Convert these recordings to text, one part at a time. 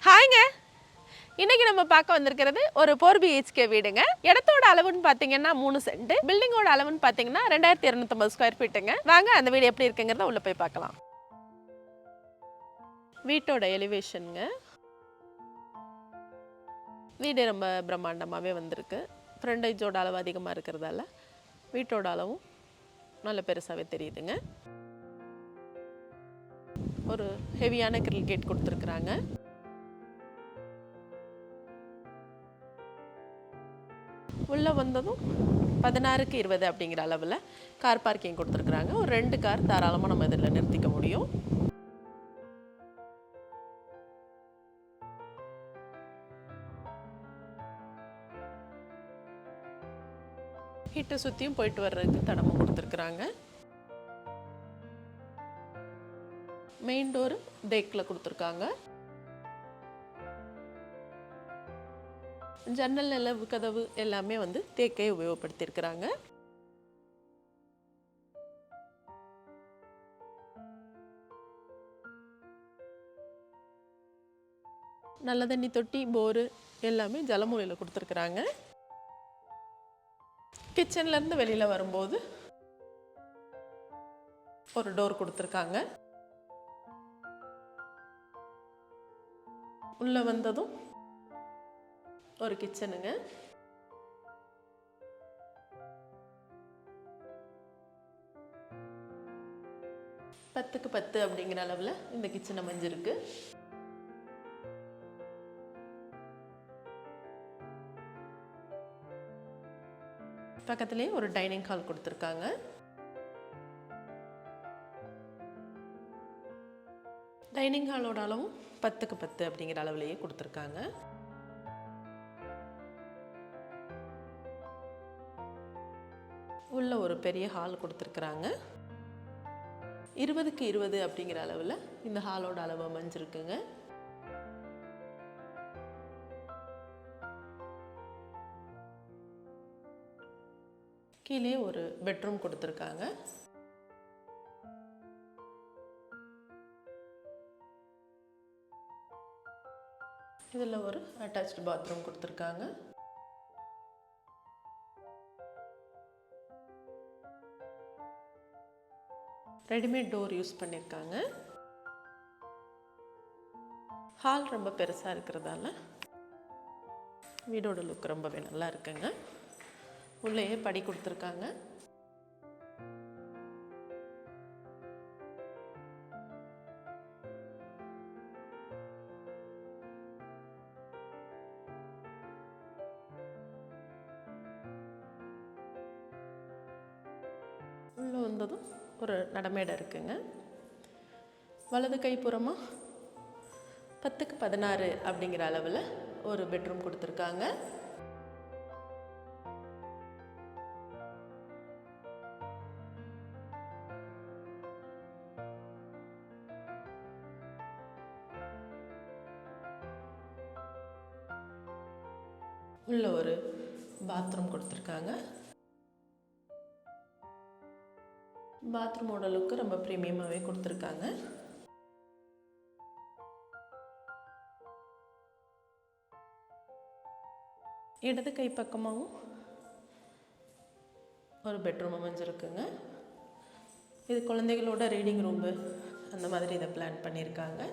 ஹாய்ங்க. இன்னைக்கு நம்ம பார்க்க வந்திருக்கிறது ஒரு 4 BHK வீடுங்க. இடத்தோட அளவுன்னு பார்த்தீங்கன்னா 3 சென்ட். பில்டிங்கோட அளவுன்னு பார்த்தீங்கன்னா 2250 ஸ்கொயர் ஃபீட்டுங்க. வாங்க அந்த வீடு எப்படி இருக்குங்கிறத உள்ள போய் பார்க்கலாம். வீட்டோட எலிவேஷனுங்க. வீடு ரொம்ப பிரம்மாண்டமாகவே வந்திருக்கு. ஃப்ரண்டேஜோட அளவு அதிகமாக இருக்கிறதால வீட்டோட அளவும் நல்ல பெருசாகவே தெரியுதுங்க. ஒரு ஹெவியான கிரில் கேட் கொடுத்துருக்குறாங்க. உள்ளே வந்ததும் 16க்கு 20 அப்படிங்கிற அளவில் கார் பார்க்கிங் கொடுத்துருக்குறாங்க. ஒரு 2 கார் தாராளமாக நம்ம இதில் நிறுத்திக்க முடியும். ஹீட்டை சுற்றியும் போயிட்டு வர்றதுக்கு தடமும் கொடுத்துருக்குறாங்க. மெயின் டோரு தேக்கில் கொடுத்துருக்காங்க. ஜன்னல் நிலவு கதவு எல்லாமே வந்து தேக்கை உபயோகப்படுத்தியிருக்கிறாங்க. நல்ல தண்ணி தொட்டி போரு எல்லாமே ஜலமூலையில் கொடுத்துருக்குறாங்க. கிச்சன்லேருந்து வெளியில் வரும்போது ஒரு டோர் கொடுத்துருக்காங்க. உள்ளே வந்ததும் ஒரு கிச்சனுங்க. பத்துக்கு 10 அப்படிங்கிற அளவில் இந்த கிச்சன் அமைஞ்சிருக்கு. பக்கத்துலேயே ஒரு டைனிங் ஹால் கொடுத்துருக்காங்க. டைனிங் ஹாலோட அளவும் 10க்கு 10 அப்படிங்கிற அளவுலேயே கொடுத்துருக்காங்க. உள்ள ஒரு பெரிய ஹால் கொடுத்துருக்குறாங்க. 20க்கு 20 அப்படிங்கிற அளவில் இந்த ஹாலோட அளவு அமைஞ்சிருக்குங்க. கீழே ஒரு பெட்ரூம் கொடுத்துருக்காங்க. இதில் ஒரு அட்டாச்டு பாத்ரூம் கொடுத்துருக்காங்க. ரெடிமேட் டோர் யூஸ் பண்ணியிருக்காங்க. ஹால் ரொம்ப பெருசாக இருக்கிறதால வீடோட லுக் ரொம்பவே நல்லா இருக்குங்க. உள்ளேயே படி கொடுத்துருக்காங்க. உள்ளே வந்ததும் ஒரு நடமேடை இருக்குங்க. வலது கைப்புறமாக 10க்கு 16 அப்படிங்கிற அளவில் ஒரு பெட்ரூம் கொடுத்துருக்காங்க. உள்ள ஒரு பாத்ரூம் கொடுத்துருக்காங்க. பாத்ரூமோட லுக்கு ரொம்ப ப்ரீமியமாகவே கொடுத்துருக்காங்க. இடது கை பக்கமாகவும் ஒரு பெட்ரூம் அமைஞ்சிருக்குங்க. இது குழந்தைகளோட ரீடிங் ரூம்பு அந்த மாதிரி இதை பிளான் பண்ணியிருக்காங்க.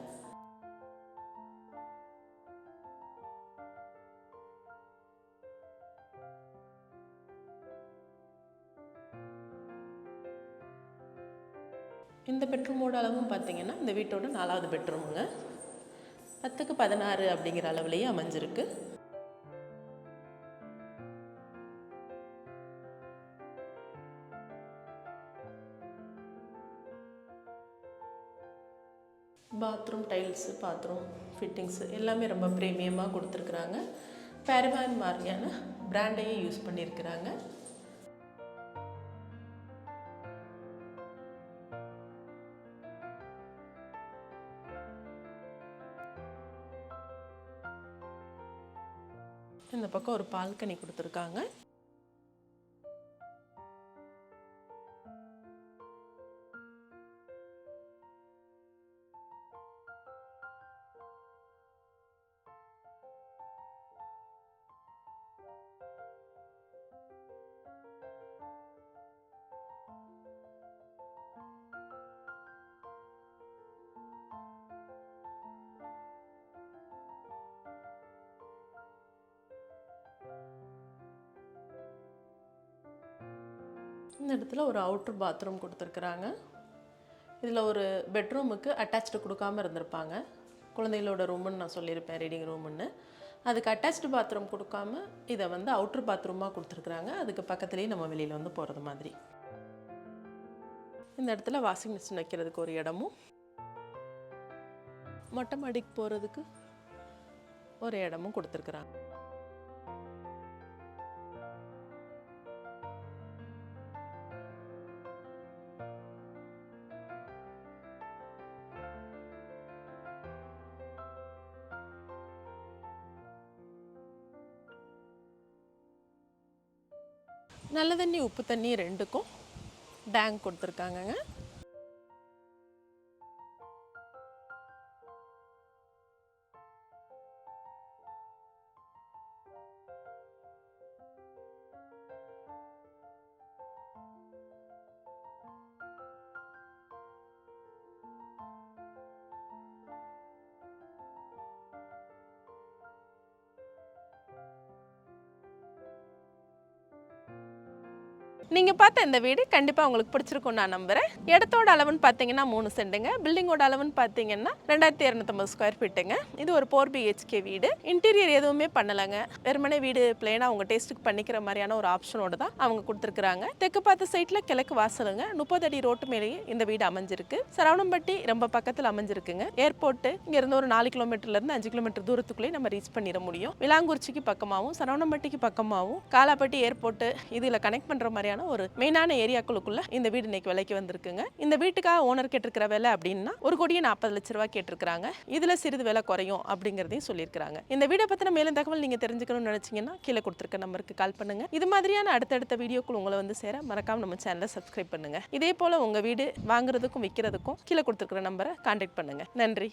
இந்த பெட்ரூமோட அளவும் பார்த்தீங்கன்னா இந்த வீட்டோட 4வது பெட்ரூமுங்க. 10க்கு 16 அப்படிங்கிற அளவுலேயே அமைஞ்சிருக்கு. பாத்ரூம் டைல்ஸு பாத்ரூம் ஃபிட்டிங்ஸு எல்லாமே ரொம்ப ப்ரீமியமாக கொடுத்துருக்குறாங்க. பேரிமான் மாதிரியான பிராண்டையே யூஸ் பண்ணியிருக்கிறாங்க. இந்த பக்கம் ஒரு பால்கனி கொடுத்துருக்காங்க. இந்த இடத்துல ஒரு அவுட்டர் பாத்ரூம் கொடுத்துருக்குறாங்க. இதில் ஒரு பெட்ரூமுக்கு அட்டாச்சு கொடுக்காமல் இருந்திருப்பாங்க. குழந்தைகளோட ரூமுன்னு நான் சொல்லியிருப்பேன், ரீடிங் ரூமுன்னு. அதுக்கு அட்டாச்சு பாத்ரூம் கொடுக்காம இதை வந்து அவுட்டர் பாத்ரூமாக கொடுத்துருக்குறாங்க. அதுக்கு பக்கத்துலேயே நம்ம வெளியில் வந்து போகிறது மாதிரி. இந்த இடத்துல வாஷிங் மிஷின் வைக்கிறதுக்கு ஒரு இடமும், மொட்டை மாடிக்கு போகிறதுக்கு ஒரு இடமும் கொடுத்துருக்குறாங்க. நல்ல தண்ணி உப்பு தண்ணி ரெண்டுக்கும் டேங்க் கொடுத்துருக்காங்கங்க. நீங்கள் பார்த்த இந்த வீடு கண்டிப்பாக உங்களுக்கு பிடிச்சிருக்கும் நான் நம்புகிறேன். இடத்தோட அளவுன்னு பார்த்தீங்கன்னா 3 சென்ட்டுங்க. பில்டிங்கோட அளவுன்னு பார்த்தீங்கன்னா 2250 ஸ்கொயர் ஃபீட்டுங்க. இது ஒரு 4 BHK வீடு. இன்டீரியர் எதுவுமே பண்ணலைங்க. வெறுமனே வீடு பிளேனாக அவங்க டேஸ்ட்டுக்கு பண்ணிக்கிற மாதிரியான ஒரு ஆப்ஷனோடு தான் அவங்க கொடுத்துருக்குறாங்க. தெற்கு பார்த்த சைட்டில் கிழக்கு வாசலுங்க. 30 அடி ரோட்டு மேலேயே இந்த வீடு அமைஞ்சிருக்கு. சரவணம்பட்டி ரொம்ப பக்கத்தில் அமைஞ்சிருக்குங்க. ஏர்போர்ட்டு இங்கேருந்து ஒரு 4 கிலோமீட்டர்லேருந்து 5 கிலோமீட்டர் தூரத்துக்குள்ளேயே நம்ம ரீச் பண்ணிட முடியும். விலாங்குறிச்சிக்கு பக்கமாகவும் சரவணம்பட்டிக்கு பக்கமாகவும் காலாப்பட்டி ஏர்போர்ட்டு இதில் கனெக்ட் பண்ணுற மாதிரியான ஒரு மெயினான ஏரியாக்குள்ளுக்குள்ள இந்த வீடு இன்னைக்கு விலைக்கு வந்திருக்குங்க. இந்த வீட்டுக்காக ஓனர் கேட்டிருக்கிற விலை அப்படின்னா 1,40,00,000 கேட்டிருக்காங்க. இதுல சிறிது விலை குறையும் அப்படிங்கிறதையும் சொல்லியிருக்காங்க. இந்த வீடை பத்தின மேலும் தகவல் நீங்க தெரிஞ்சுக்கணும்னு நினைச்சீங்கன்னா கீழே கொடுத்துருக்க நம்பருக்கு கால் பண்ணுங்க. இது மாதிரியான அடுத்தடுத்த வீடியோக்குள் உங்களை வந்து சேர மறக்காம நம்ம சேனலை சப்ஸ்கிரைப் பண்ணுங்க. இதே போல உங்க வீடு வாங்குறதுக்கும் விற்கிறதுக்கும் கீழே கொடுத்துருக்கிற நம்பரை கான்டாக்ட் பண்ணுங்க. நன்றி.